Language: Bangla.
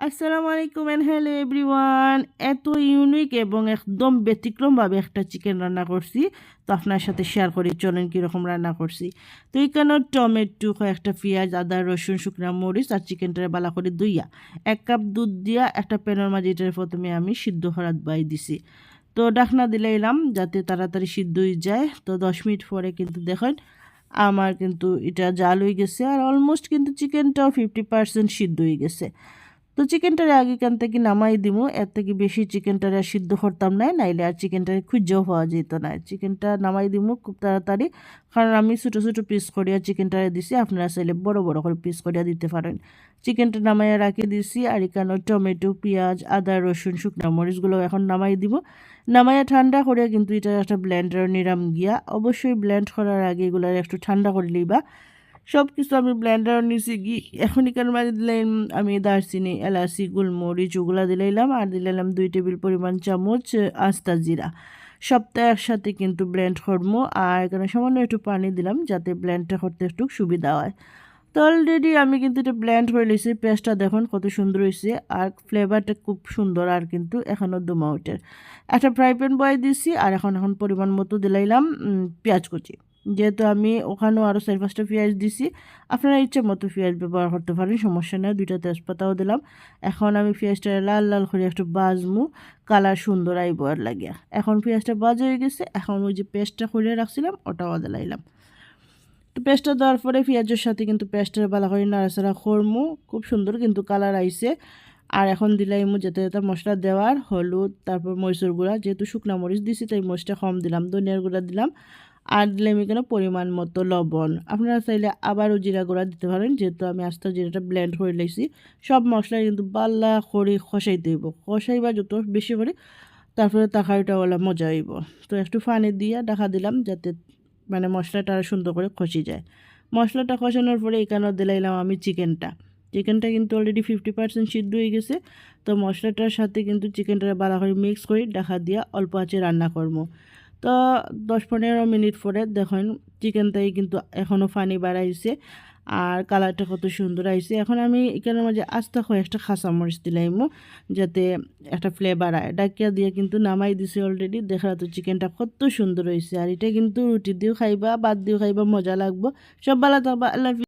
আসসালামু আলাইকুম এন্ড হ্যালো এভরিওয়ান। এত ইউনিক এবং একদম ব্যতিক্রমভাবে একটা চিকেন রান্না করছি, তো আপনার সাথে শেয়ার করি। চলেন কীরকম রান্না করছি। তো এখানে টমেটো, কয়েকটা পেঁয়াজ, আদা, রসুন, শুকনা মরিচ আর চিকেনটারে বালা করে ধুইয়া 1 কাপ দুধ দিয়া একটা প্যানের মাঝে এটার প্রথমে আমি সিদ্ধ করাত বাই দিছি। তো ডাকনা দিলাইলাম যাতে তাড়াতাড়ি সিদ্ধ হয়ে যায়। তো 10 মিনিট পরে কিন্তু দেখেন আমার কিন্তু এটা জাল হয়ে গেছে, আর অলমোস্ট কিন্তু চিকেনটাও 50% সিদ্ধ হয়ে গেছে। তো চিকেনটারে আগে কান থেকে নামাই দিমু, এর থেকে বেশি চিকেনটারে আর সিদ্ধ করতাম না, নাইলে আর চিকেনটারে খুঁজেও পাওয়া যেত না। চিকেনটা নামাই দিমু খুব তাড়াতাড়ি, কারণ আমি ছোটো ছোটো পিস করিয়া চিকেনটারে দিছি, আপনারা চাইলে বড় বড় করে পিস করিয়া দিতে পারেন। চিকেনটা নামাইয়া রাখি দিছি, আর এখানে টমেটো, পেঁয়াজ, আদা, রসুন, শুকনো মরিচগুলো এখন নামাই দিব। নামাইয়া ঠান্ডা করিয়া কিন্তু এটা একটা ব্লেন্ডার নিরাম গিয়া, অবশ্যই ব্লেন্ড করার আগে এগুলো একটু ঠান্ডা করে লইবা। সব কিছু আমি ব্লেন্ডার নিছি গি, এখন এখানে মাঝে দিলাম আমি দারচিনি, এলাচি, গোলমরিচ ওগুলা দিলাইলাম, আর দিলাইলাম 2 টেবিল পরিমাণ চামচ আস্তা জিরা। সবটা একসাথে কিন্তু ব্লেন্ড করবো, আর এখানে সামান্য একটু পানি দিলাম যাতে ব্লেন্ডটা করতে একটু সুবিধা হয়। তো অলরেডি আমি কিন্তু এটা ব্লেন্ড হয়ে লিছি, পেস্টটা দেখুন কত সুন্দর হয়েছে, আর ফ্লেভারটা খুব সুন্দর, আর কিন্তু এখনও দুমাউটের একটা ফ্রাই প্যান বয়ে দিছি, আর এখন পরিমাণ মতো দিলাইলাম পেঁয়াজ কুচি। যেহেতু আমি ওখানেও আরও 4-5টা পেঁয়াজ দিছি, আপনারা ইচ্ছে মতো পেঁয়াজ ব্যবহার করতে পারেন, সমস্যা নেই। 2টা তেজপাতাও দিলাম। এখন আমি পেঁয়াজটা লাল লাল করে একটু বাজমু, কালার সুন্দর আইব আর লাগিয়া। এখন পেঁয়াজটা বাজ হয়ে গেছে, এখন ওই যে পেস্টটা করে রাখছিলাম ওটাও দিলাইলাম। তো পেস্টটা দেওয়ার পরে পেঁয়াজের সাথে কিন্তু পেস্টটা ভালো করে নাড়াচাড়া করমু, খুব সুন্দর কিন্তু কালার আইছে। আর এখন দিলাইমু যেতে যেতে মশলা দেওয়ার হলুদ, তারপর মরিচের গুঁড়া, যেহেতু শুকনা মরিচ দিছি তাই মরিচটা কম দিলাম, ধনিয়ার গুঁড়া দিলাম, আর দিলাম এখানে পরিমাণ মতো লবণ। আপনারা চাইলে আবারও জিরা গুঁড়া দিতে পারেন, যেহেতু আমি আস্তে জিরাটা ব্লেন্ড করে লাইছি। সব মশলা কিন্তু বাল্লা করে খসাইতে হইব, খসাইবা যত বেশি করে তারপরে তরকারিটা ওলা মজা হইব। তো একটু পানি দিয়ে ঢাকা দিলাম যাতে মানে মশলাটা আরও সুন্দর করে খসি যায়। মশলাটা কষানোর পরে এখানে দিলাইলাম আমি চিকেনটা। চিকেনটা কিন্তু অলরেডি 50% সিদ্ধ হয়ে গেছে। তো মশলাটার সাথে কিন্তু চিকেনটা ভালো করে মিক্স করে ঢাকা দিয়ে অল্প আঁচে রান্না করবো। তো 10-15 মিনিট পরে দেখুন চিকেনটাই কিন্তু এখনও পানি বাড়াইছে, আর কালারটা কত সুন্দর আইছে। এখন আমি এখানের মাঝে আস্তে কয়েকটা কাঁচামরিচ দিলাইমু যাতে একটা ফ্লেভার আয়। ডাকিয়া দিয়ে কিন্তু নামাই দিছি অলরেডি। দেখা তো চিকেনটা কত সুন্দর হয়েছে, আর এটা কিন্তু রুটি দিয়েও খাইবা, ভাত দিয়েও খাইবা, মজা লাগবো। সব ভালো থাকবা, আল্লাহ হাফেজ।